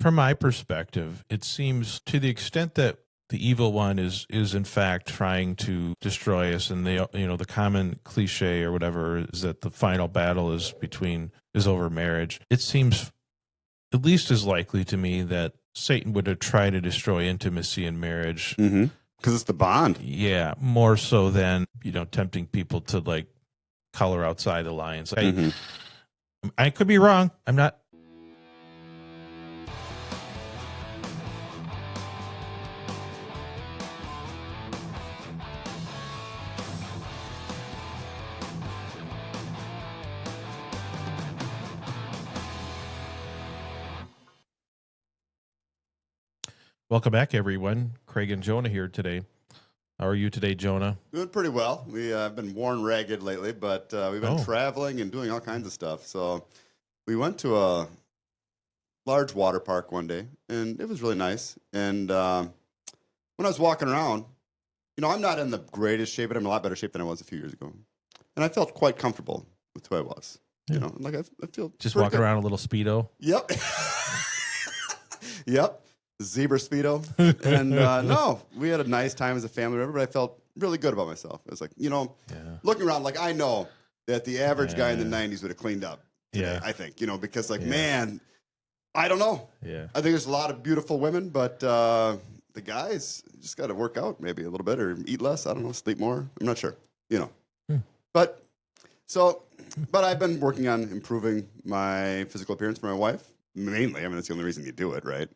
from my perspective, it seems to the extent that the evil one is in fact trying to destroy us, and the common cliche or whatever is that the final battle is over marriage. It seems at least as likely to me that Satan would have tried to destroy intimacy in marriage. Mm-hmm. Because it's the bond. Yeah, more so than, tempting people to like color outside the lines. I could be wrong. I'm not. Welcome back, everyone. Craig and Jonah here today. How are you today, Jonah? Doing pretty well. I've been worn ragged lately, but we've been traveling and doing all kinds of stuff. So we went to a large water park one day, and it was really nice. And when I was walking around, I'm not in the greatest shape, but I'm in a lot better shape than I was a few years ago. And I felt quite comfortable with who I was. Yeah. I feel just walking good. around a little Speedo. Yep. Yep. Zebra Speedo. And no, we had a nice time as a family member, but I felt really good about myself. It was like, looking around, like I know that the average guy in the 90s would have cleaned up today, I think, because man, I don't know. Yeah. I think there's a lot of beautiful women, but the guys just got to work out maybe a little bit or eat less. I don't know, sleep more. I'm not sure, But I've been working on improving my physical appearance for my wife, mainly. I mean, that's the only reason you do it, right?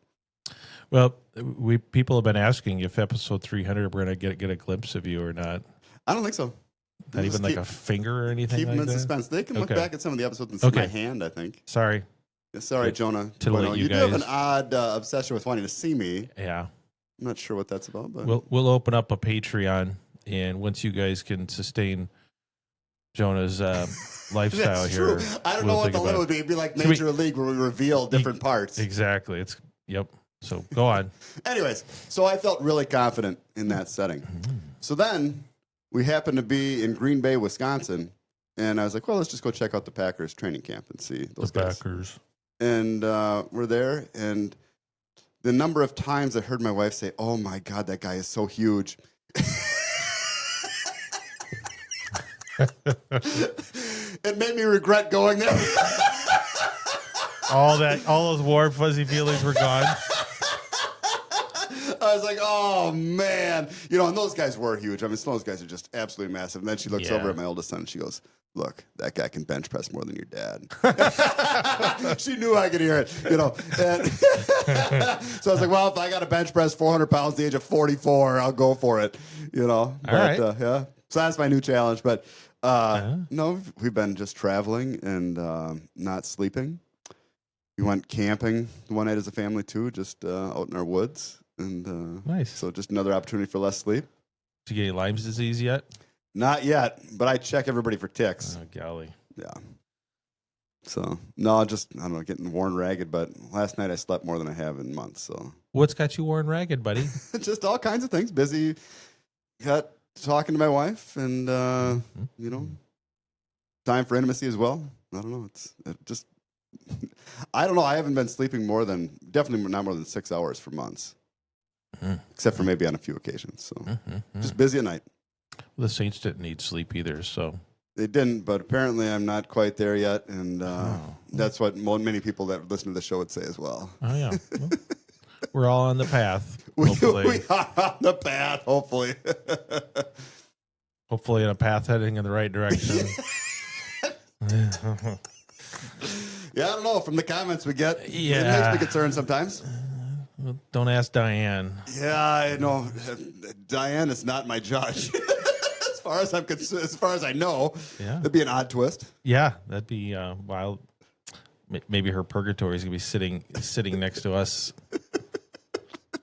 Well, people have been asking if episode 300 we're going to get a glimpse of you or not. I don't think so. Not even like a finger or anything. Keep them in suspense. They can look back at some of the episodes and see my hand, I think. Sorry, Jonah. You do have an odd obsession with wanting to see me. Yeah. I'm not sure what that's about, but we'll open up a Patreon, and once you guys can sustain Jonah's lifestyle that's here, true. I don't know what the limit would be. It'd be like Major League where we reveal different parts. Exactly. Yep. So go on. Anyways, so I felt really confident in that setting. So then we happened to be in Green Bay, Wisconsin, and I was like, well, let's just go check out the Packers training camp and see those guys. Packers. And we're there, and the number of times I heard my wife say, oh, my God, that guy is so huge. It made me regret going there. All those warm, fuzzy feelings were gone. I was like, oh, man. And those guys were huge. I mean, some of those guys are just absolutely massive. And then she looks over at my oldest son, and she goes, look, that guy can bench press more than your dad. She knew I could hear it, And so I was like, well, if I got to bench press 400 pounds at the age of 44, I'll go for it, All right. Yeah. So that's my new challenge. But no, we've been just traveling and not sleeping. We went camping one night as a family, too, just out in our woods. And nice. So just another opportunity for less sleep. Did you get Lyme's disease yet? Not yet, but I check everybody for ticks. Oh, golly. Yeah. So, no, just, I don't know, getting worn ragged, but last night I slept more than I have in months, so. What's got you worn ragged, buddy? Just all kinds of things. Busy, got talking to my wife, and, time for intimacy as well. I don't know, I don't know, I haven't been sleeping definitely not more than 6 hours for months. Except for maybe on a few occasions, so. Just busy at night. Well, the Saints didn't need sleep either, so. They didn't, but apparently I'm not quite there yet, and that's what many people that listen to the show would say as well. Oh, yeah. Well, we're all on the path, we hopefully. are on the path, hopefully. Hopefully in a path heading in the right direction. Yeah, I don't know. From the comments we get, it makes me concerned sometimes. Well, don't ask Diane. Yeah, I know. Diane is not my judge. As far as I'm concerned, as far as I know, that'd be an odd twist. Yeah, that'd be wild. Maybe her purgatory is gonna be sitting next to us,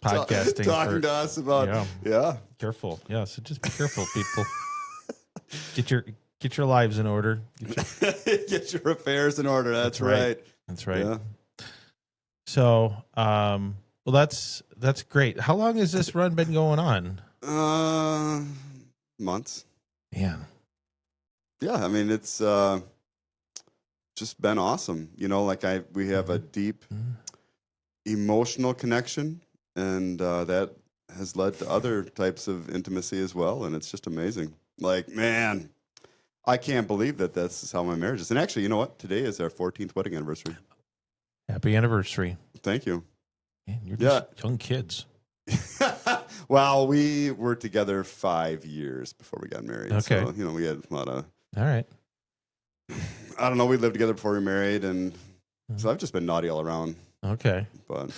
podcasting, talking to us about. Yeah. Careful. Yeah, so just be careful, people. Get your lives in order. Get your affairs in order. That's right. That's right. Yeah. So, well, that's great. How long has this run been going on? Months. Yeah. Yeah, I mean, it's just been awesome. We have a deep emotional connection, and that has led to other types of intimacy as well. And it's just amazing. Like, man, I can't believe that this is how my marriage is. And actually, you know what? Today is our 14th wedding anniversary. Happy anniversary. Thank you. Man, you're just young kids. Well, we were together 5 years before we got married. Okay. So, we had a lot of... All right. I don't know. We lived together before we married, and so I've just been naughty all around. Okay. But we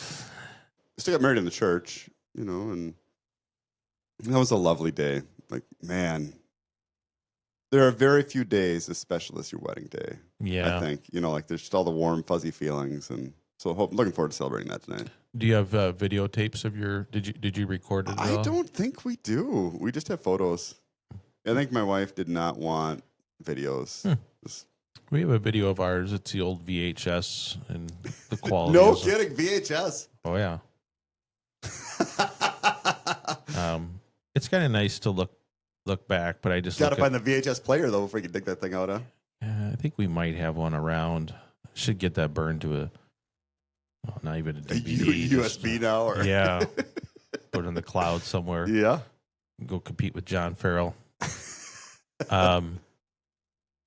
still got married in the church, and that was a lovely day. Like, man, there are very few days as special as your wedding day. Yeah. I think, like there's just all the warm, fuzzy feelings. And so looking forward to celebrating that tonight. Do you have videotapes of your, did you record it at all? I don't think we do. We just have photos. I think my wife did not want videos. We have a video of ours. It's the old VHS and the quality. No kidding, VHS. Oh yeah. It's kind of nice to look back, but I just got to find the VHS player though before you can dig that thing out. Huh? I think we might have one around. Should get that burned to not even a DVD, USB now, or yeah, put it in the cloud somewhere. Yeah, go compete with John Farrell.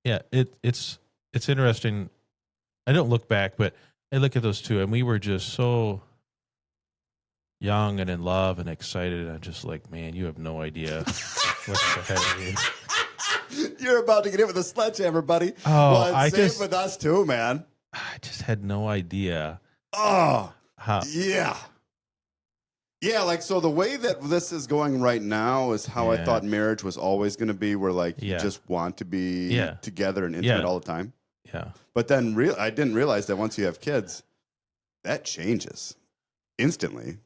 Yeah, it's interesting. I don't look back, but I look at those two, and we were just so young and in love and excited. I'm just like, man, you have no idea what's ahead of you. You're about to get hit with a sledgehammer, buddy. Oh, well, same with us too, man. I just had no idea. Oh, how? Yeah. Yeah, like, so the way that this is going right now is how I thought marriage was always going to be, where, like, you just want to be together and intimate all the time. Yeah. But then I didn't realize that once you have kids, that changes instantly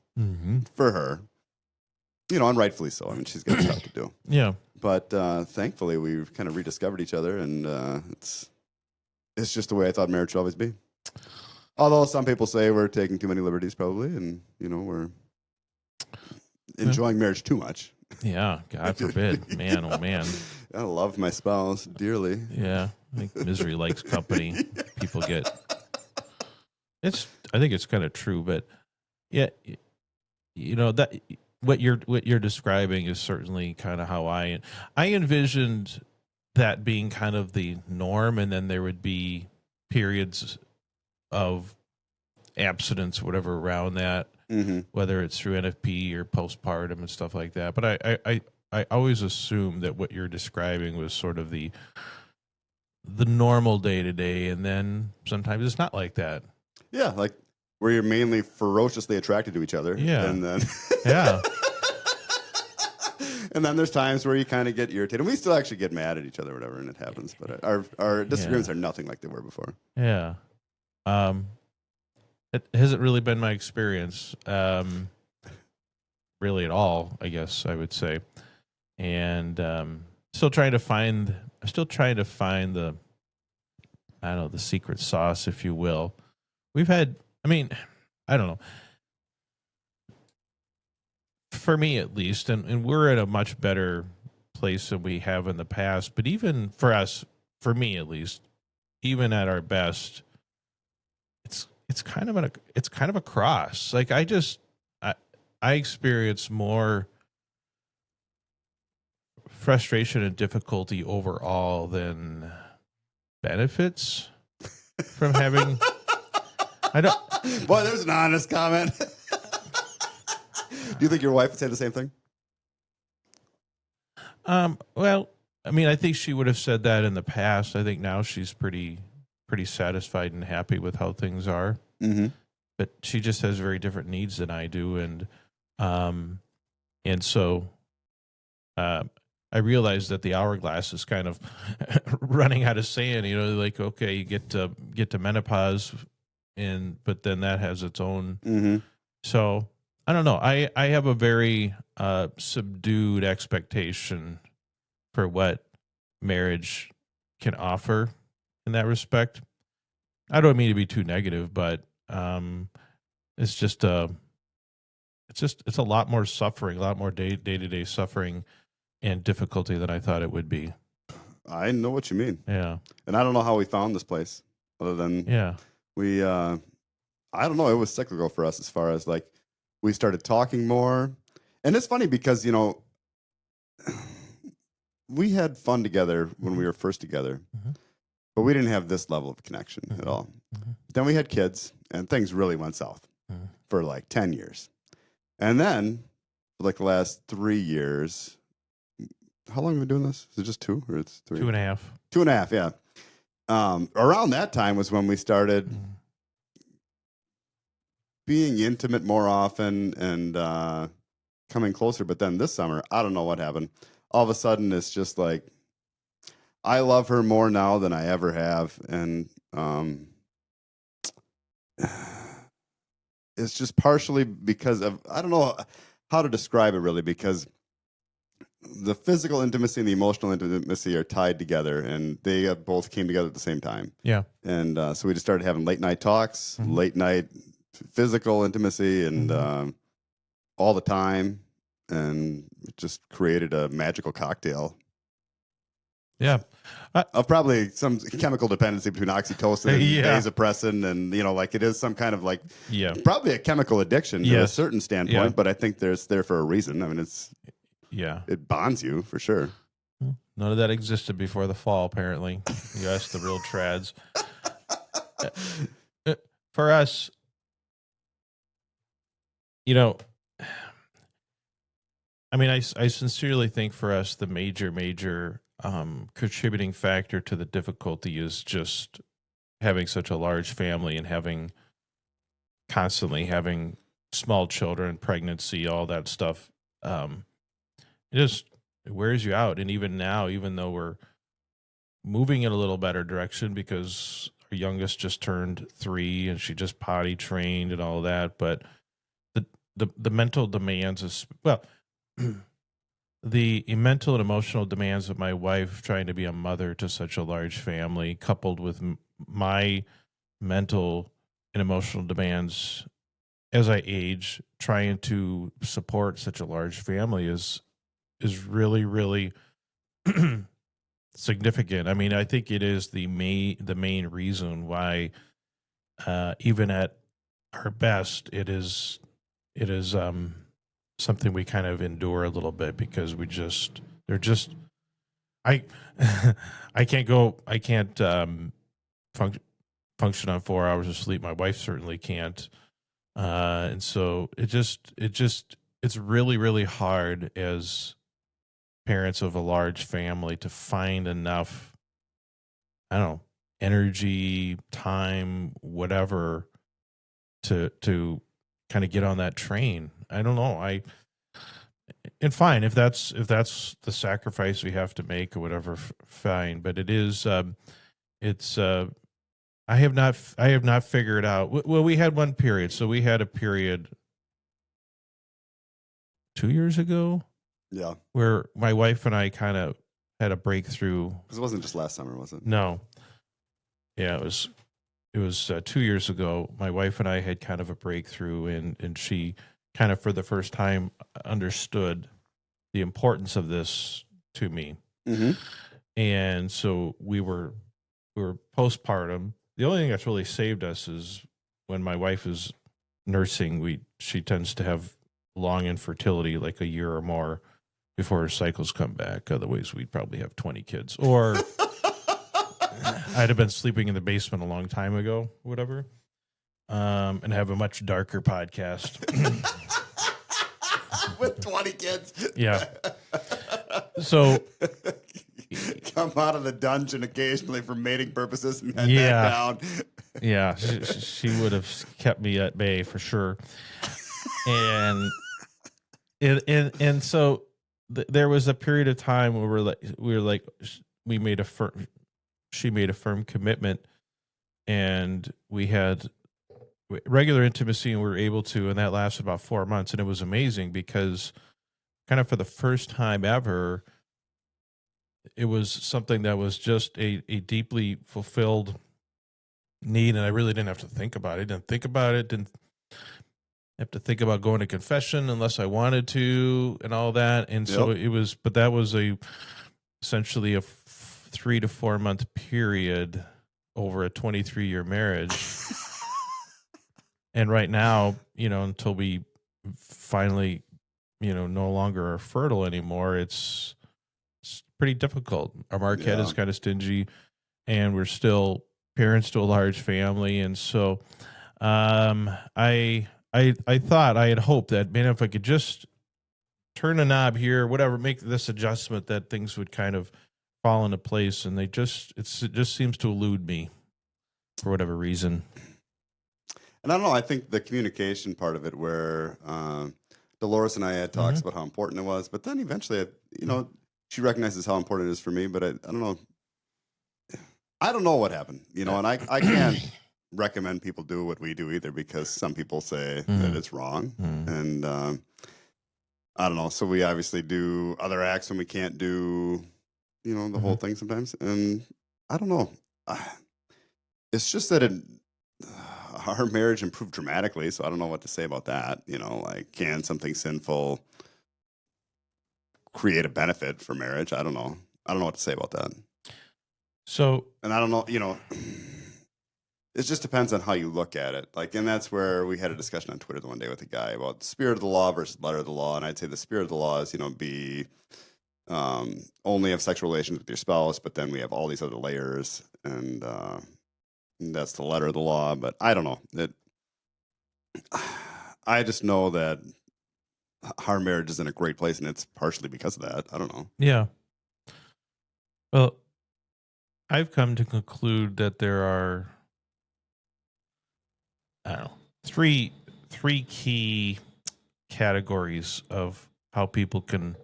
for her. And rightfully so. I mean, she's got stuff to do. Yeah. But thankfully, we've kind of rediscovered each other, and it's just the way I thought marriage should always be. Although some people say we're taking too many liberties, probably, and, we're enjoying marriage too much. Yeah, God forbid. Man, oh man. I love my spouse dearly. Yeah, I think misery likes company. People get... I think it's kind of true, but yeah, that what you're describing is certainly kind of how I envisioned that being kind of the norm, and then there would be periods of abstinence, whatever, around that, whether it's through NFP or postpartum and stuff like that. But I always assumed that what you're describing was sort of the normal day to day, and then sometimes it's not like that. Yeah, like where you're mainly ferociously attracted to each other. Yeah, and then and then there's times where you kind of get irritated. We still actually get mad at each other, or whatever, and it happens. But our disagreements are nothing like they were before. Yeah. It hasn't really been my experience, really at all, I guess I would say. And still trying to find the, I don't know, the secret sauce, if you will. We've had, I don't know. For me, at least, and we're at a much better place than we have in the past. But even for us, for me at least, even at our best, it's kind of a cross. Like I experience more frustration and difficulty overall than benefits from having. I don't. Boy, there's an honest comment. Do you think your wife would say the same thing? Well, I think she would have said that in the past. I think now she's pretty satisfied and happy with how things are. But she just has very different needs than I do, and so I realized that the hourglass is kind of running out of sand. Like, okay, you get to menopause, but then that has its own. So I don't know. I have a very subdued expectation for what marriage can offer in that respect. I don't mean to be too negative, but it's just a lot more suffering, a lot more day-to-day suffering and difficulty than I thought it would be. I know what you mean. Yeah. And I don't know how we found this place, other than we I don't know. It was cyclical for us as far as like we started talking more. And it's funny because, we had fun together when we were first together, but we didn't have this level of connection at all. Then we had kids and things really went south for like 10 years. And then for like the last 3 years, how long have we been doing this? Is it just 2 or it's 3? 2.5. 2.5, yeah. Around that time was when we started being intimate more often and coming closer. But then this summer, I don't know what happened. All of a sudden, it's just like I love her more now than I ever have, and it's just partially because of I don't know how to describe it really because the physical intimacy and the emotional intimacy are tied together, and they both came together at the same time. Yeah. And so we just started having late night talks, late night physical intimacy, and all the time, and it just created a magical cocktail. Yeah. Of probably some chemical dependency between oxytocin and vasopressin, and like it is some kind of like probably a chemical addiction to a certain standpoint. But I think there's there for a reason. I mean, it bonds you for sure. None of that existed before the fall. Apparently, you asked the real trads. For us, I mean, I sincerely think for us the major contributing factor to the difficulty is just having such a large family and constantly having small children, pregnancy, all that stuff. It wears you out. And even now, even though we're moving in a little better direction because our youngest just turned 3 and she just potty trained and all that, but the mental demands is the mental and emotional demands of my wife trying to be a mother to such a large family, coupled with my mental and emotional demands as I age, trying to support such a large family is really, really significant. I mean, I think it is the main reason why, even at our best, it is something we kind of endure a little bit because I I can't function on 4 hours of sleep. My wife certainly can't. And so it's really, really hard as parents of a large family to find enough, I don't know, energy, time, whatever to kind of get on that train. I don't know. And fine, if that's the sacrifice we have to make or whatever, fine. But it is, it's, I have not figured out. Well, we had one period. So we had a period 2 years ago. Yeah. Where my wife and I kind of had a breakthrough. Because it wasn't just last summer, was it? No. Yeah, it was 2 years ago. My wife and I had kind of a breakthrough, and she kind of for the first time understood the importance of this to me. And so we were postpartum. The only thing that's really saved us is when my wife is nursing, she tends to have long infertility, like a year or more before her cycles come back. Otherwise, we'd probably have 20 kids. Or I'd have been sleeping in the basement a long time ago, whatever, and have a much darker podcast. With 20 kids. Yeah. So come out of the dungeon occasionally for mating purposes and head back down. Yeah, she would have kept me at bay for sure. And so there was a period of time where we made she made a firm commitment, and we had regular intimacy, and we were able to, and that lasted about 4 months, and it was amazing because kind of for the first time ever, it was something that was just a deeply fulfilled need, and I really didn't have to think about it. Didn't have to think about going to confession unless I wanted to and all that. And so it was, but that was essentially a 3 to 4 month period over a 23-year marriage. And right now, until we finally, no longer are fertile anymore, it's pretty difficult. Our Marquette Yeah. is kind of stingy, and we're still parents to a large family, and so I thought, I had hoped that, man, if I could just turn a knob here, whatever, make this adjustment, that things would kind of fall into place, and it just seems to elude me for whatever reason. And I don't know. I think the communication part of it, where Dolores and I had talks Mm-hmm. about how important it was, but then eventually, she recognizes how important it is for me. But I don't know. I don't know what happened, and I can't recommend people do what we do either, because some people say that it's wrong, Mm-hmm. and I don't know. So we obviously do other acts when we can't do, the Mm-hmm. whole thing sometimes, and I don't know. I- It's just that our marriage improved dramatically, so I don't know what to say about that. Like, can something sinful create a benefit for marriage? I don't know. I don't know what to say about that. So, And I don't know, it just depends on how you look at it. Like, and that's where we had a discussion on Twitter the one day with a guy about the spirit of the law versus letter of the law. And I'd say the spirit of the law is, be only have sexual relations with your spouse, but then we have all these other layers, and that's the letter of the law. But I don't know. I just know that our marriage is in a great place, and it's partially because of that. I don't know. yeah. Well, I've come to conclude that there are, I don't know, three key categories of how people can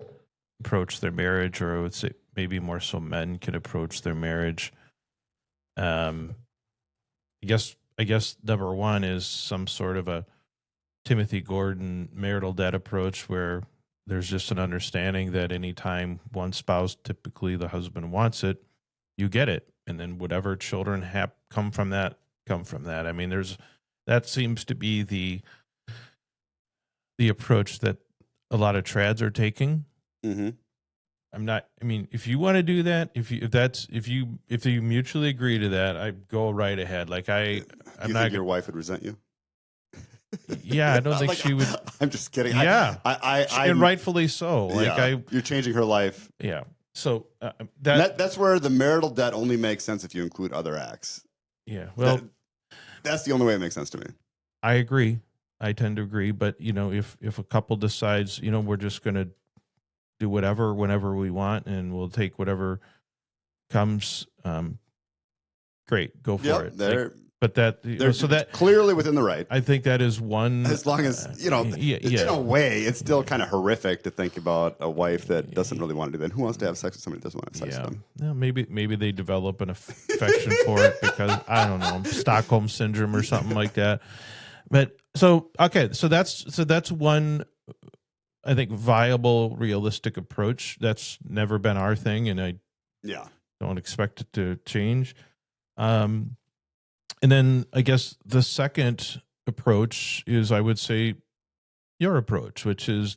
approach their marriage, or I would say maybe more so men can approach their marriage. Um, I guess number one is some sort of a Timothy Gordon marital debt approach, where there's just an understanding that anytime one spouse, typically the husband, wants it, you get it, and then whatever children come from that, come from that. I mean, that seems to be the approach that a lot of trads are taking. Mm-hmm. I'm not. I mean, if you want to do that, if you mutually agree to that, I go right ahead. Like Do I'm you not think gonna. your wife would resent you? Yeah, I don't think Like, she would. I'm just kidding. Yeah, and I'm, rightfully so. yeah, you're changing her life. Yeah. So And that, that's where the marital debt only makes sense if you include other acts. yeah. That Well, that's the only way it makes sense to me. I agree. I tend to agree. But if a couple decides, we're just going to do whatever whenever we want, and we'll take whatever comes, great, go for Yep, it. Like, they're but that, they're so that, clearly within the right. I think that is one. As long as, Yeah, in yeah, a way, it's still kind of horrific to think about a wife that doesn't really want to do that. Who wants to have sex with somebody who doesn't want to have sex yeah. with them? Yeah, maybe they develop an affection for it because, I don't know, Stockholm syndrome or something like that. But so okay, so that's one, I think, viable, realistic approach. That's never been our thing, and I Yeah. don't expect it to change. Um, and then I guess the second approach is, I would say, your approach, which is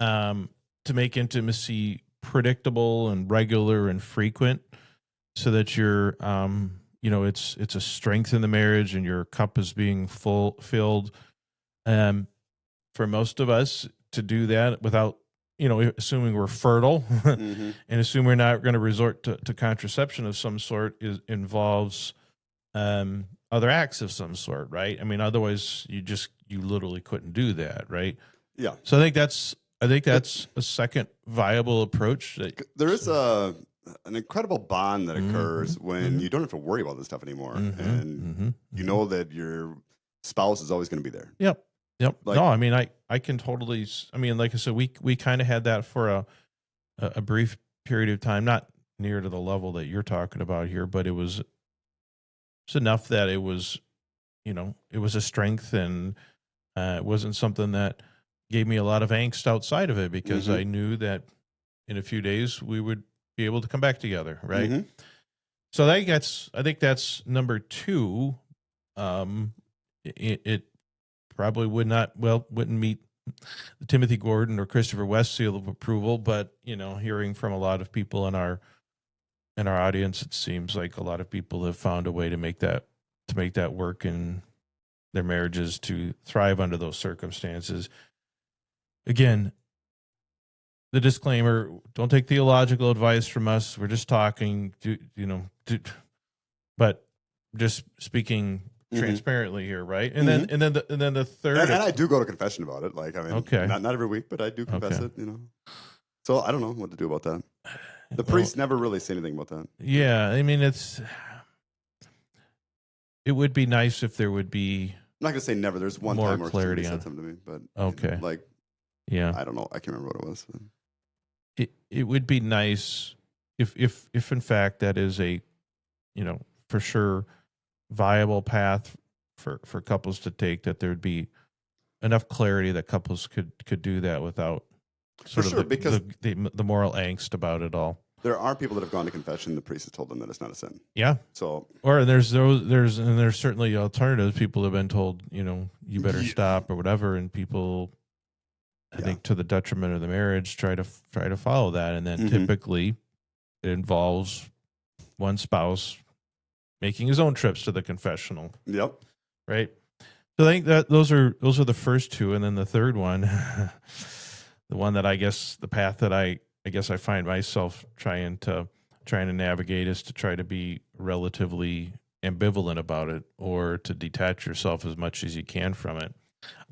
um, to make intimacy predictable and regular and frequent, so that it's a strength in the marriage, and your cup is being filled. Um, for most of us to do that without, assuming we're fertile, Mm-hmm. and assume we're not going to resort to contraception of some sort, involves other acts of some sort, right? I mean, otherwise you literally couldn't do that, right? Yeah. So I think It, that's a second viable approach. there is an incredible bond that Mm-hmm, occurs when mm-hmm, you don't have to worry about this stuff anymore, mm-hmm, and mm-hmm, you mm-hmm. know that your spouse is always going to be there. Yep. Yep. Like, No, I mean, I can totally, I mean, like I said, we kind of had that for a brief period of time, not near to the level that you're talking about here, but it's enough that it was a strength, and it wasn't something that gave me a lot of angst outside of it, because mm-hmm, I knew that in a few days we would be able to come back together, right? mm-hmm. So I think that's number two. It probably wouldn't meet the Timothy Gordon or Christopher West seal of approval, but hearing from a lot of people in our audience, it seems like a lot of people have found a way to make that work, and their marriages to thrive under those circumstances. Again, the disclaimer: don't take theological advice from us. We're just talking, but just speaking transparently here, right? And then the third, and I do go to confession about it. Like, I mean, okay, not every week, but I do confess it. So I don't know what to do about that. The priest never really say anything about that. Yeah, I mean, it would be nice if there would be. I'm not gonna say never. There's one more time where clarity somebody said something to me, but okay, yeah, I don't know. I can't remember what it was. It would be nice if in fact that is a, for sure viable path for couples to take, that there would be enough clarity that couples could do that without because the moral angst about it all. There are people that have gone to confession. The priest has told them that it's not a sin. Yeah. So, or there's certainly alternatives. People have been told, you better stop or whatever, and people, I think, to the detriment of the marriage, try to follow that, and then typically it involves one spouse making his own trips to the confessional. Yep. Right. So I think that those are the first two, and then the third one, the one that the path that I guess I find myself trying to navigate is to try to be relatively ambivalent about it, or to detach yourself as much as you can from it.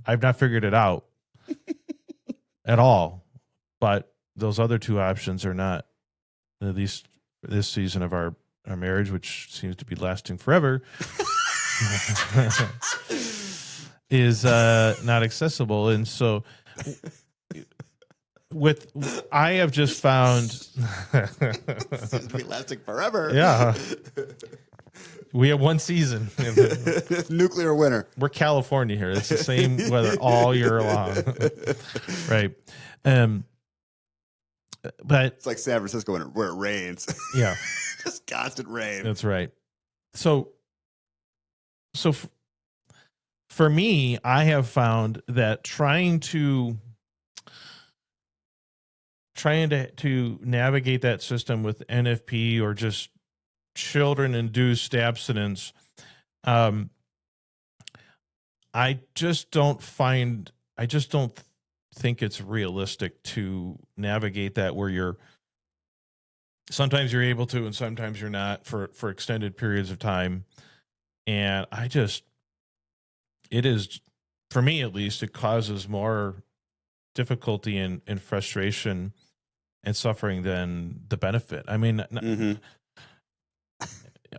I've not figured it out at all, but those other two options are not, at least this season of our marriage, which seems to be lasting forever, is not accessible. And so I have just found seems to be lasting forever. Yeah. We have one season. Nuclear winter. We're California here. It's the same weather all year long. Right. But it's like San Francisco where it rains. Yeah. Just constant rain. That's right. So for me, I have found that trying to navigate that system with NFP or just children-induced abstinence, I just don't think it's realistic to navigate that, where sometimes you're able to and sometimes you're not for extended periods of time. And it is, for me at least, it causes more difficulty and frustration and suffering than the benefit. I mean,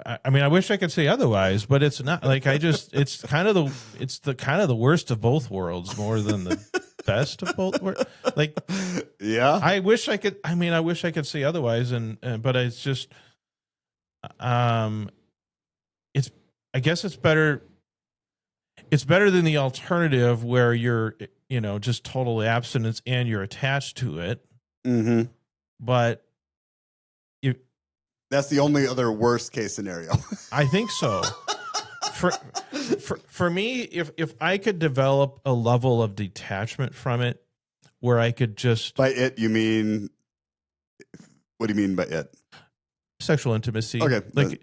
I wish I could say otherwise, but it's not. Like, it's kind of the worst of both worlds more than the best of both worlds. Like, yeah, I wish I could say otherwise, but it's just, I guess it's better. It's better than the alternative where you're, just total abstinence and you're attached to it. But that's the only other worst case scenario. I think so. For me, if I could develop a level of detachment from it, where I could just, by it you mean, what do you mean by it? Sexual intimacy. Okay, like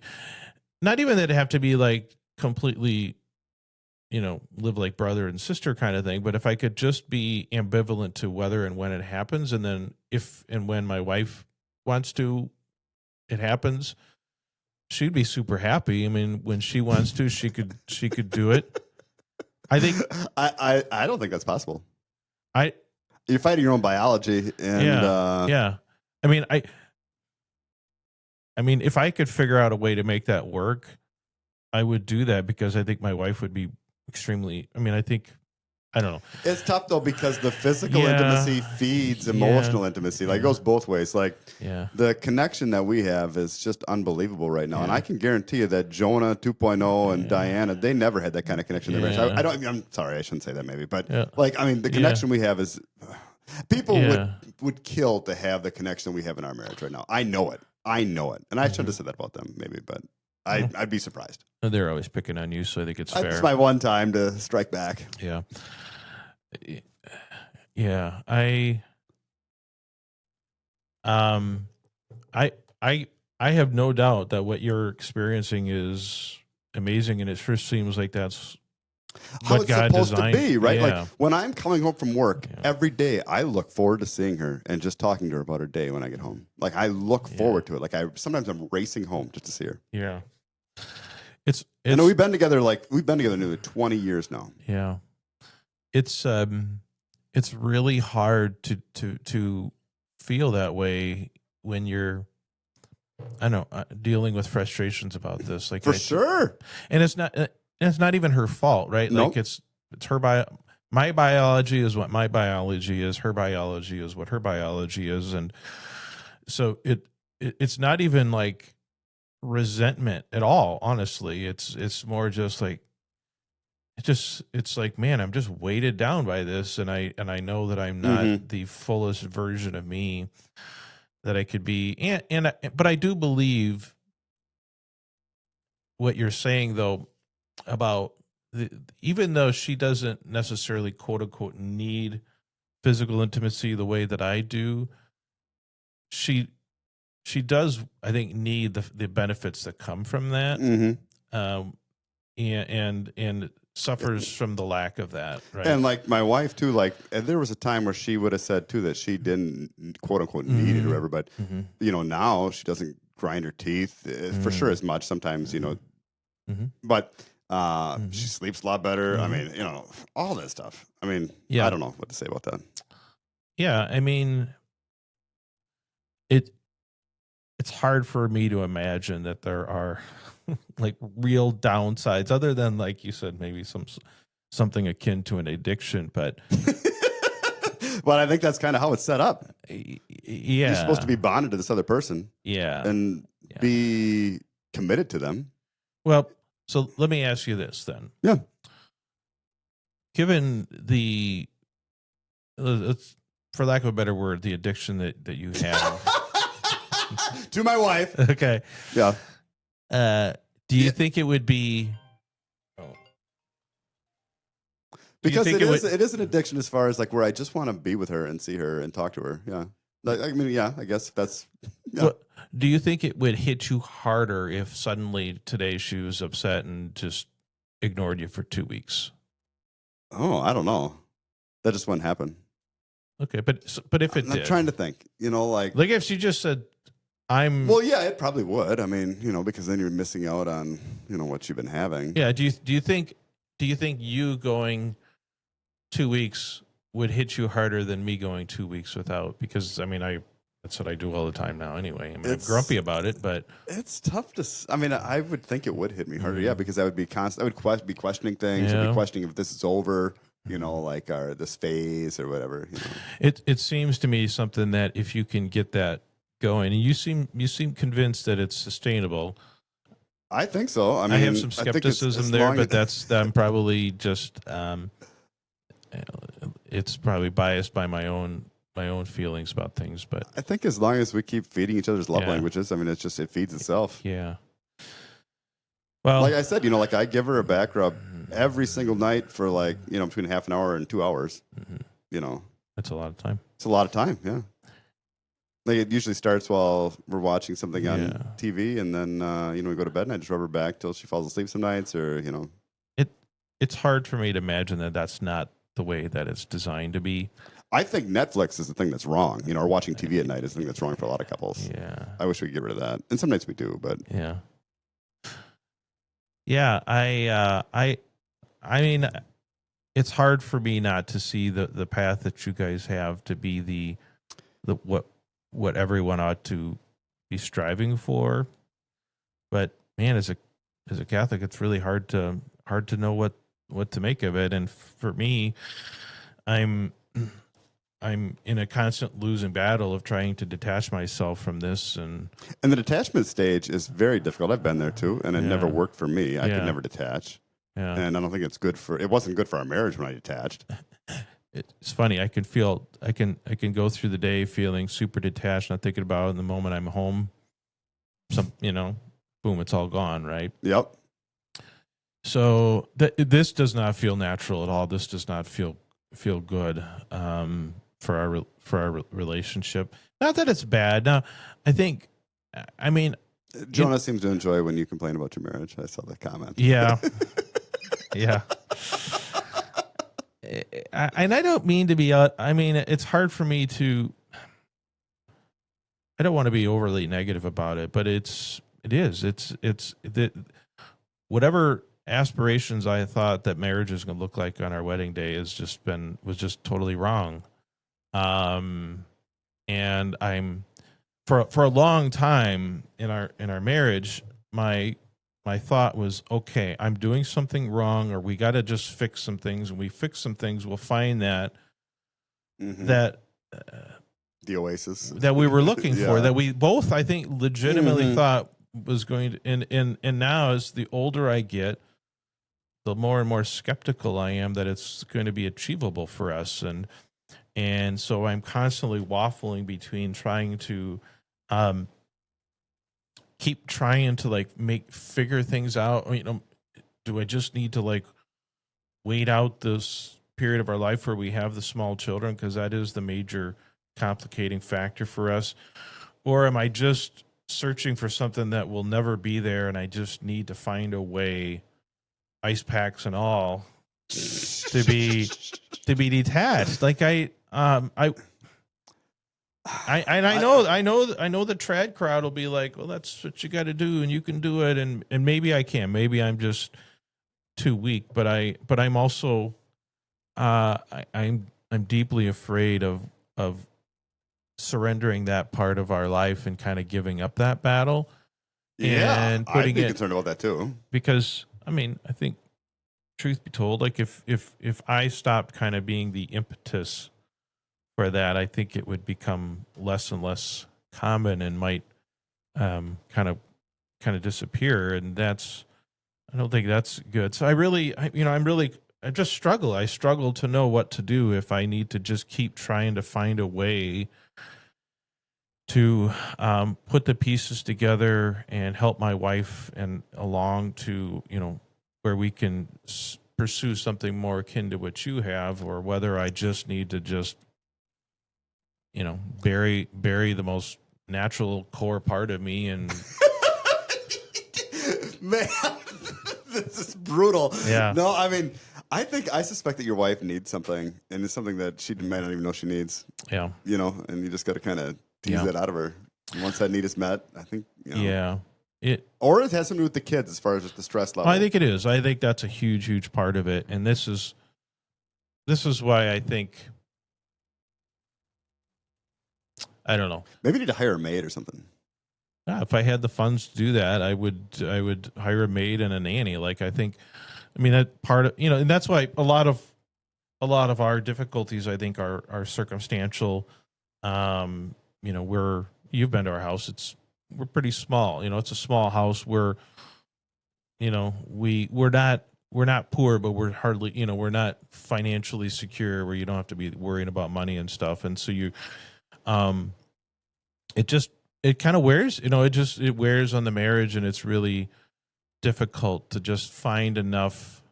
not even that it have to be like completely, live like brother and sister kind of thing, but if I could just be ambivalent to whether and when it happens, and then if and when my wife wants to, it happens, she'd be super happy. I mean, when she wants to, she could do it. I think I don't think that's possible. You're fighting your own biology, and yeah. I mean, if I could figure out a way to make that work, I would do that, because I think my wife would be extremely. I mean, I don't know. It's tough though, because the physical intimacy feeds emotional intimacy. Like, it goes both ways. Like, the connection that we have is just unbelievable right now. And I can guarantee you that Jonah 2.0 and Diana, they never had that kind of connection in their marriage. I'm sorry, I shouldn't say that maybe, but the connection we have is, people would kill to have the connection we have in our marriage right now. I know it. And I shouldn't have said that about them maybe, but I'd be surprised. They're always picking on you, so I think it's fair. It's my one time to strike back. Yeah. Yeah. I have no doubt that what you're experiencing is amazing, and it first seems like that's how what it's God supposed to designed. be, right? Yeah. Like when I'm coming home from work every day, I look forward to seeing her and just talking to her about her day when I get home. Like I look forward to it. Like sometimes I'm racing home just to see her. Yeah. I know we've been together nearly 20 years now. Yeah. It's really hard to feel that way when you're, I don't know, dealing with frustrations about this. Like For sure. And it's not even her fault, right? Nope. Like it's her my biology is what my biology is. Her biology is what her biology is. And so it's not even like resentment at all. Honestly, it's more just like, it's like, man, I'm just weighted down by this. And I know that I'm not the fullest version of me that I could be. But I do believe what you're saying though, about even though she doesn't necessarily quote unquote need physical intimacy the way that I do, she does, I think, need the benefits that come from that, and suffers from the lack of that, right? And like my wife too, like there was a time where she would have said too that she didn't quote unquote need it or whatever, but now she doesn't grind her teeth for sure as much sometimes, but she sleeps a lot better. I mean, all that stuff. I mean, I don't know what to say about that. Yeah, I mean, it's hard for me to imagine that there are like real downsides other than, like you said, maybe something akin to an addiction, but but I think that's kind of how it's set up. Yeah, you're supposed to be bonded to this other person, and be committed to them. Well, so let me ask you this then. Yeah. Given the, for lack of a better word, the addiction that you have to my wife. Okay. Yeah. Do you think it would be? Because it is an addiction as far as like where I just want to be with her and see her and talk to her. Yeah. I mean, yeah, I guess that's. Yeah. Well, do you think it would hit you harder if suddenly today she was upset and just ignored you for 2 weeks? Oh, I don't know. That just wouldn't happen. Okay, but if it did, I'm trying to think. Like if she just said, "I'm." Well, yeah, it probably would. I mean, because then you're missing out on what you've been having. Yeah. Do you think you going 2 weeks would hit you harder than me going 2 weeks without? Because I mean, that's what I do all the time now anyway. I mean, I'm grumpy about it, but it's tough to. I mean, I would think it would hit me harder, yeah, because I would be constant. I would be questioning things. I'd be questioning if this is over, like this phase or whatever. It seems to me something that if you can get that going, and you seem convinced that it's sustainable. I think so. I mean, I have some skepticism there, but I'm probably just. It's probably biased by my own feelings about things, but I think as long as we keep feeding each other's love languages, I mean, it feeds itself. Yeah. Well, like I said, like I give her a back rub every single night for between half an hour and 2 hours. That's a lot of time. It's a lot of time. Yeah. Like it usually starts while we're watching something on TV, and then we go to bed, and I just rub her back till she falls asleep some nights, or It's hard for me to imagine that that's not the way that it's designed to be. I think Netflix is the thing that's wrong. Or watching TV at night is the thing that's wrong for a lot of couples. Yeah. I wish we could get rid of that. And some nights we do, but yeah. Yeah, I mean, it's hard for me not to see the path that you guys have to be the what everyone ought to be striving for. But man, as a Catholic, it's really hard to know what to make of it. And for me, I'm in a constant losing battle of trying to detach myself from this, and the detachment stage is very difficult. I've been there too, and it never worked for me. I could never detach. Yeah. And I don't think it wasn't good for our marriage when I detached. It's funny. I can go through the day feeling super detached, not thinking about it. In the moment I'm home, boom, it's all gone. Right. Yep. So this does not feel natural at all. This does not feel good for our relationship. Not that it's bad. No, I mean, Jonah seems to enjoy when you complain about your marriage. I saw that comment. Yeah. Yeah. And I don't mean to be, I mean, it's hard for me to, I don't want to be overly negative about it, but it's that whatever aspirations I thought that marriage is going to look like on our wedding day was just totally wrong. Um, and I'm, for a long time in our marriage, my thought was, okay, I'm doing something wrong, or we got to just fix some things. And we fix some things, we'll find that that the oasis that we were looking for, yeah. that we both, I think, legitimately thought was going to. And now, as the older I get, the more and more skeptical I am that it's going to be achievable for us. And so I'm constantly waffling between trying to um, keep trying to like figure things out. You know, do I just need to like wait out this period of our life where we have the small children, because that is the major complicating factor for us, or am I just searching for something that will never be there, and I just need to find a way, ice packs and all, to be detached? Like I know the trad crowd will be like, well, that's what you got to do, and you can do it, and maybe I can, maybe I'm just too weak, but I'm also I'm deeply afraid of surrendering that part of our life and kind of giving up that battle Yeah, and I'd putting be it, concerned about that too. because I mean, I think, truth be told, like if I stopped kind of being the impetus for that, I think it would become less and less common and might kind of disappear, and that's, I don't think that's good. So I just struggle. I struggle to know what to do, if I need to just keep trying to find a way to put the pieces together and help my wife and along to, where we can pursue something more akin to what you have, or whether I just need to just, bury the most natural core part of me. And Man, this is brutal. yeah, No, I mean, I suspect that your wife needs something, and it's something that she might not even know she needs. yeah, And you just got to kind of tease yeah, that out of her. And once that need is met, I think, yeah. It or it has something to do with the kids as far as just the stress level. I think it is. I think that's a huge part of it, and this is why I think, I don't know. Maybe you need to hire a maid or something. Yeah, if I had the funds to do that, I would hire a maid and a nanny. Like, I think, I mean, that part of, and that's why a lot of our difficulties, I think, are circumstantial. You've been to our house. We're pretty small. It's a small house. We're not poor, but we're hardly, we're not financially secure, where you don't have to be worrying about money and stuff. And so um, it just, it kind of wears, it wears on the marriage, and it's really difficult to just find enough,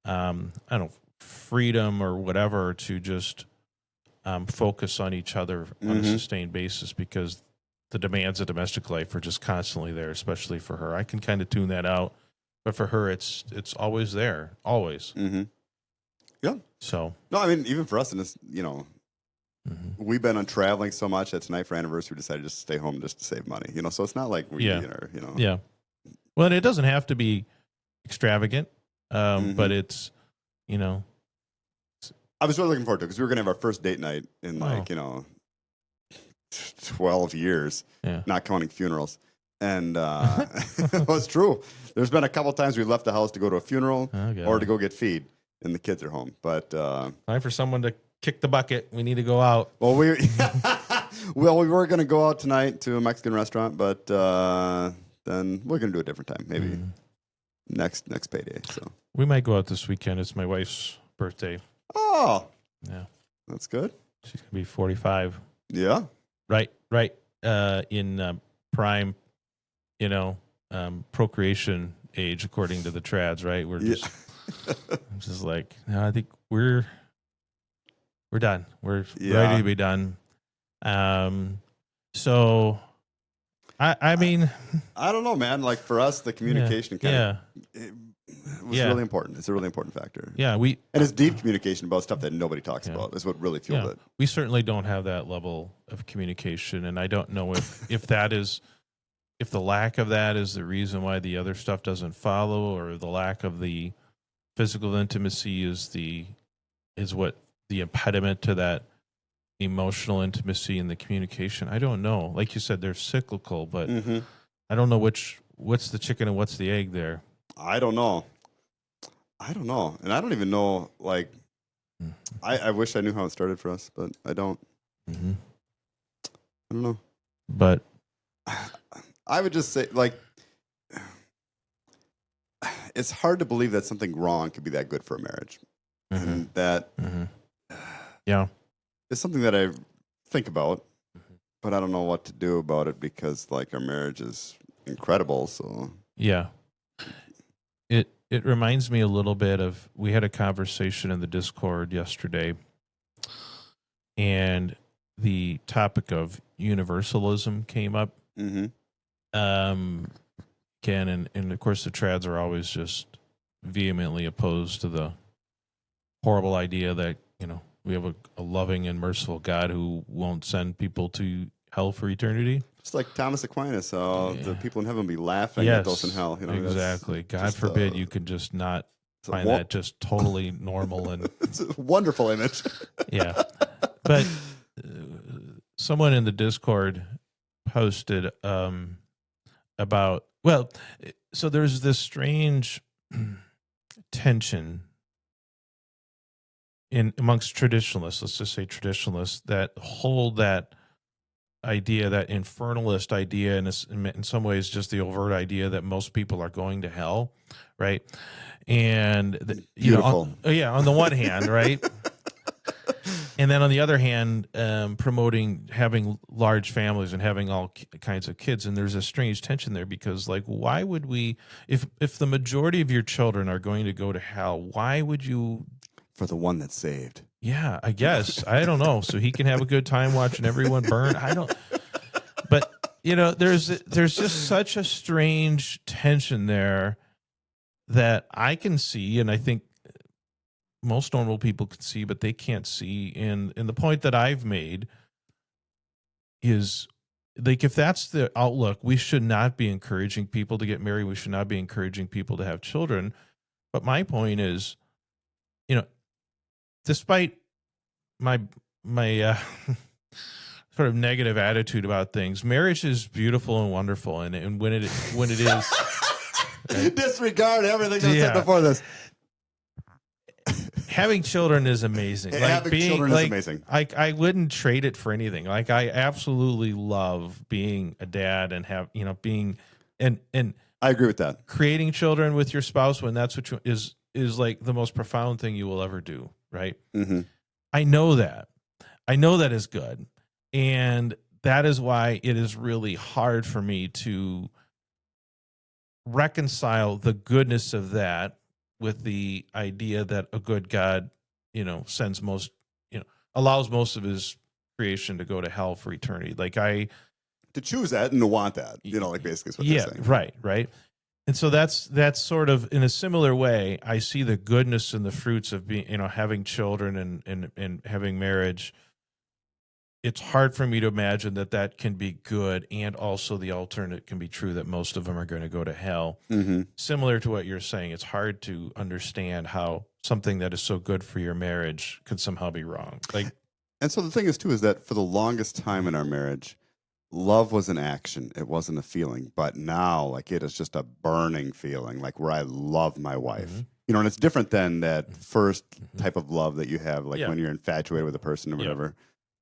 I don't know, freedom or whatever, to just focus on each other on a sustained basis, because the demands of domestic life are just constantly there, especially for her. I can kind of tune that out, but for her, it's always there, always. Yeah. So No, I mean, even for us in this, we've been on traveling so much that tonight for anniversary we decided just to stay home just to save money. So it's not like we, yeah. Well, and it doesn't have to be extravagant, but it's, I was really looking forward to it, because we were going to have our first date night in 12 years, not counting funerals. And it was true. There's been a couple times we left the house to go to a funeral or to go get feed, and the kids are home. But time for someone to kick the bucket. We need to go out. Well, we were going to go out tonight to a Mexican restaurant, but then we're going to do it a different time, maybe next payday. So we might go out this weekend. It's my wife's birthday. Oh, yeah, that's good. She's gonna be 45. Yeah, right. In prime, procreation age, according to the trads. Right, we're just, I'm just like, no, I think we're done. We're ready to be done. So I mean, I don't know, man. Like, for us, the communication kind of was really important. It's a really important factor. Yeah, and it's deep communication about stuff that nobody talks about is what really fueled it. We certainly don't have that level of communication, and I don't know if that is, if the lack of that is the reason why the other stuff doesn't follow, or the lack of the physical intimacy is what the impediment to that emotional intimacy and the communication. I don't know. Like you said, they're cyclical, but I don't know what's the chicken and what's the egg there. I don't know. And I don't even know, like, I wish I knew how it started for us, but I don't. I don't know. But I would just say, like, it's hard to believe that something wrong could be that good for a marriage. And that it's something that I think about, but I don't know what to do about it because, like, our marriage is incredible. So it reminds me a little bit of, we had a conversation in the Discord yesterday, and the topic of universalism came up. Again, and of course the trads are always just vehemently opposed to the horrible idea that, we have a loving and merciful God who won't send people to hell for eternity. Just like Thomas Aquinas, the people in heaven will be laughing at those in hell. Exactly. God forbid you could just not find that just totally normal. And it's a wonderful image. But someone in the Discord posted about, so there's this strange tension amongst traditionalists, let's just say traditionalists, that hold that idea, that infernalist idea, and in some ways just the overt idea that most people are going to hell, right? And on the one hand, right? And then on the other hand, promoting having large families and having all kinds of kids. And there's a strange tension there because, like, why would we, if the majority of your children are going to go to hell, why would you? For the one that's saved. Yeah, I guess. I don't know. So he can have a good time watching everyone burn. But there's just such a strange tension there that I can see, and I think most normal people can see, but they can't see. And the point that I've made is, like, if that's the outlook, we should not be encouraging people to get married. We should not be encouraging people to have children. But my point is, despite my sort of negative attitude about things, marriage is beautiful and wonderful, and when it is, disregard everything I said before this. Having children is amazing. Having children is amazing. I wouldn't trade it for anything. Like, I absolutely love being a dad and being and I agree with that. Creating children with your spouse, when that's what is like the most profound thing you will ever do. Right. I know that is good. And that is why it is really hard for me to reconcile the goodness of that with the idea that a good God, sends allows most of his creation to go to hell for eternity. Like, to choose that and to want that, like, basically is what they're saying. Right. And so that's sort of, in a similar way, I see the goodness and the fruits of being, having children and having marriage. It's hard for me to imagine that can be good, and also the alternate can be true, that most of them are going to go to hell. Similar to what you're saying, it's hard to understand how something that is so good for your marriage could somehow be wrong. And so the thing is, too, is that for the longest time in our marriage, love was an action. It wasn't a feeling. But now, like, it is just a burning feeling, like, where I love my wife. And it's different than that first type of love that you have, like, when you're infatuated with a person or whatever.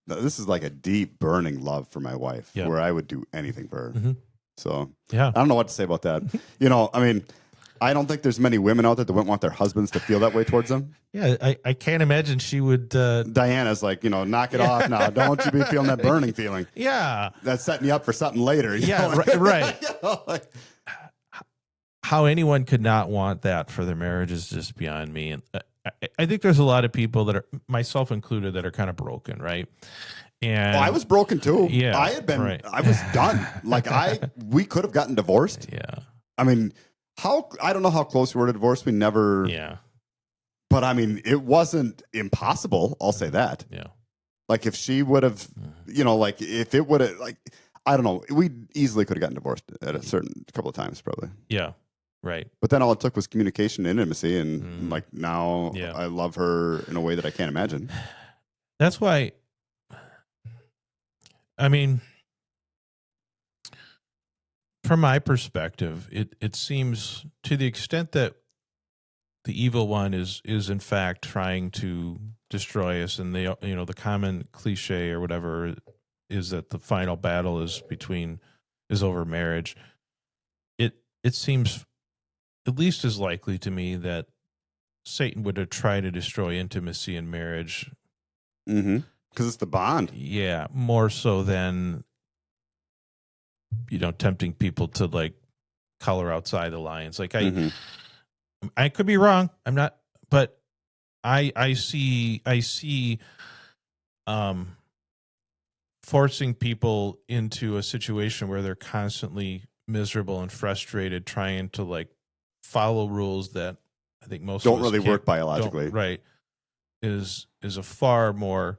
This is like a deep, burning love for my wife, where I would do anything for her. So I don't know what to say about that. I mean, I don't think there's many women out there that wouldn't want their husbands to feel that way towards them. Yeah, I can't imagine she would. Diana's like, knock it off now. Don't you be feeling that burning feeling. Yeah. That's setting you up for something later. Right. How anyone could not want that for their marriage is just beyond me. And I think there's a lot of people that are, myself included, that are kind of broken, right? And I was broken too. Yeah, I had been. Right. I was done. Like, we could have gotten divorced. Yeah. I mean, I don't know how close we were to divorce. We never. Yeah. But I mean, it wasn't impossible. I'll say that. Yeah. Like if she would have, like if it would have, like, I don't know, we easily could have gotten divorced at a certain couple of times, probably. Yeah. Right. But then all it took was communication and intimacy, and like now Yeah. I love her in a way that I can't imagine. That's why. I mean, from my perspective, it seems to the extent that the evil one is in fact trying to destroy us, and the common cliche or whatever is that the final battle is over marriage. It seems at least as likely to me that Satan would have tried to destroy intimacy in marriage. Because it's the bond. Yeah, more so than tempting people to like color outside the lines. Like I could be wrong. I'm not, but I see forcing people into a situation where they're constantly miserable and frustrated, trying to like follow rules that I think most don't really work biologically. Right. Is a far more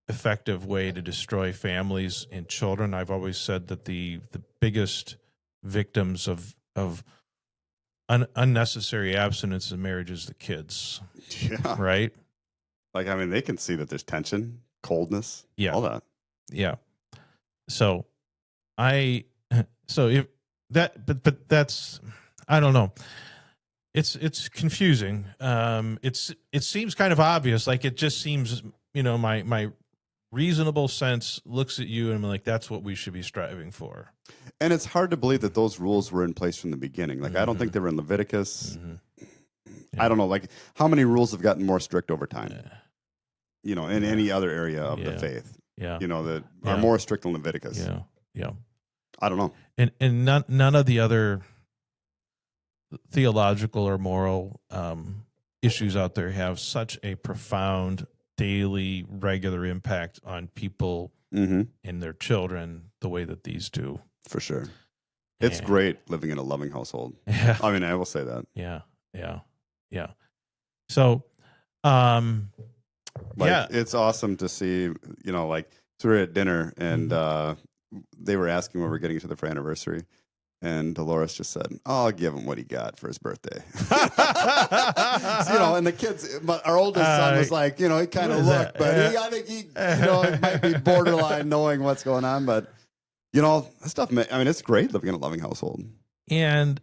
effective way to destroy families and children. I've always said that the biggest victims of unnecessary abstinence in marriage is the kids. Yeah. Right. Like, I mean, they can see that there's tension, coldness, yeah, all that. Yeah. So if that, but that's, I don't know. It's confusing. It seems kind of obvious. Like it just seems, my reasonable sense looks at you and I'm like, that's what we should be striving for. And it's hard to believe that those rules were in place from the beginning. Like, I don't think they were in Leviticus. Yeah. I don't know. Like, how many rules have gotten more strict over time? In any other area of the faith. Yeah. That are more strict than Leviticus. Yeah. Yeah. I don't know. And none of the other theological or moral issues out there have such a profound daily regular impact on people and their children the way that these do. For sure. It's great living in a loving household. Yeah. I mean, I will say that. Yeah. So it's awesome to see, like, so we were at dinner and they were asking what we're getting each other for anniversary. And Dolores just said, I'll give him what he got for his birthday. And the kids, our oldest son was like, he kind of looked, but I think he might be borderline knowing what's going on. But, that stuff, I mean, it's great living in a loving household. And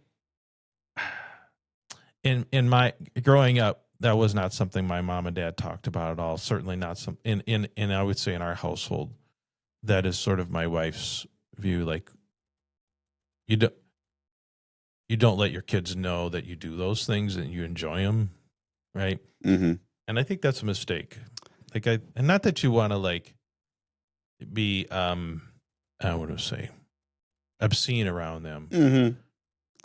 in my growing up, that was not something my mom and dad talked about at all. Certainly not something in I would say in our household, that is sort of my wife's view. Like, you don't let your kids know that you do those things and you enjoy them, right? And I think that's a mistake. Like, and not that you want to like be I would say obscene around them,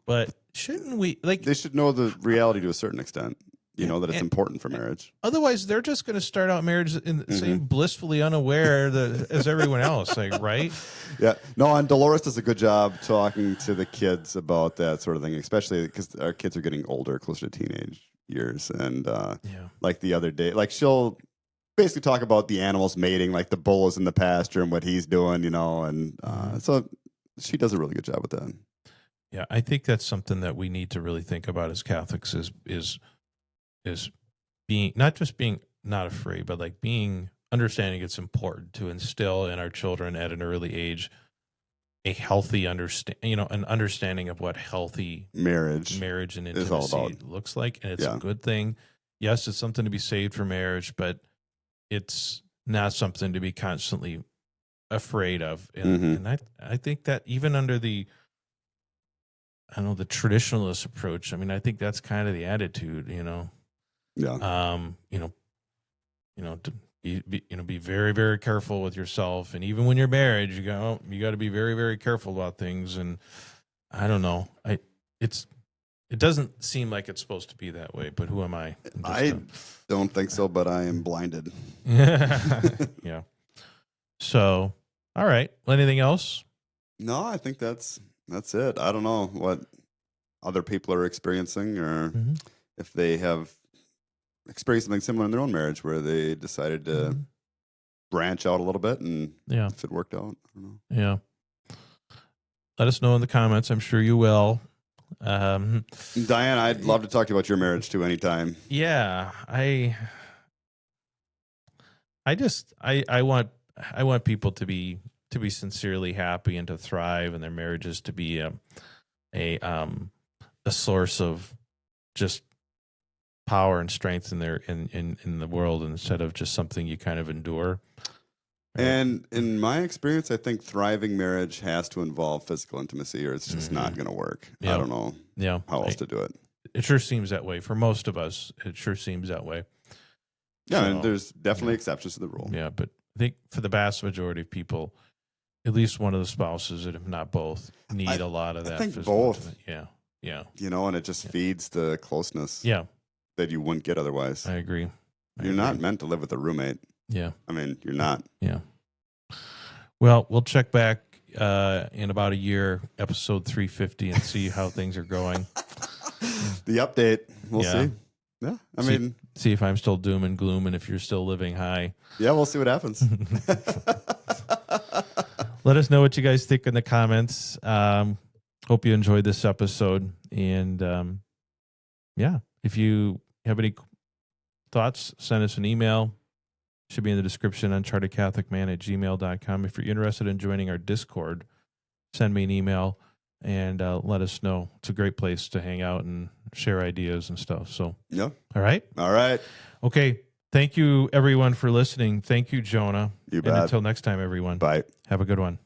but shouldn't we like? They should know the reality to a certain extent. That it's important for marriage. Otherwise, they're just going to start out marriage in the same blissfully unaware as everyone else, like, right? Yeah. No, and Dolores does a good job talking to the kids about that sort of thing, especially because our kids are getting older, closer to teenage years. And like the other day, like she'll basically talk about the animals mating, like the bull is in the pasture and what he's doing, and so she does a really good job with that. Yeah, I think that's something that we need to really think about as Catholics is being not afraid, but like understanding it's important to instill in our children at an early age a healthy an understanding of what healthy marriage and intimacy looks like, and it's a good thing. Yes, it's something to be saved for marriage, but it's not something to be constantly afraid of. And I think that even under the traditionalist approach, I mean, I think that's kind of the attitude, Yeah. To be very, very careful with yourself, and even when you're married, you got to be very, very careful about things. And I don't know, it doesn't seem like it's supposed to be that way. But who am I? I don't think so, but I am blinded. Yeah. So, all right. Well, anything else? No, I think that's it. I don't know what. other people are experiencing, or Mm-hmm. if they have experienced something similar in their own marriage where they decided to branch out a little bit, and if it worked out. I don't know. Yeah. Let us know in the comments. I'm sure you will. Diane, I'd love to talk to you about your marriage too anytime. Yeah, I want people to be sincerely happy and to thrive, and their marriages to be a source of just power and strength in their in the world, instead of just something you kind of endure. Right? And in my experience, I think thriving marriage has to involve physical intimacy, or it's just not going to work. I don't know how else to do it. It sure seems that way for most of us. It sure seems that way. Yeah, and there's definitely exceptions to the rule. Yeah, but I think for the vast majority of people, at least one of the spouses, if not both, need a lot of that. I think both. Yeah. You know, and it just feeds the closeness. Yeah. That you wouldn't get otherwise. I agree. You're not meant to live with a roommate. Yeah. I mean, you're not. Yeah. Well, we'll check back in about a year, episode 350, and see how things are going. The update. We'll see. Yeah. I mean, see if I'm still doom and gloom, and if you're still living high. Yeah, we'll see what happens. Let us know what you guys think in the comments. Hope you enjoyed this episode. And if you have any thoughts, send us an email. Should be in the description, unchartedcatholicman@gmail.com. If you're interested in joining our Discord, send me an email and let us know. It's a great place to hang out and share ideas and stuff. So, yeah. All right. Okay. Thank you, everyone, for listening. Thank you, Jonah. You bet. And until next time, everyone. Bye. Have a good one.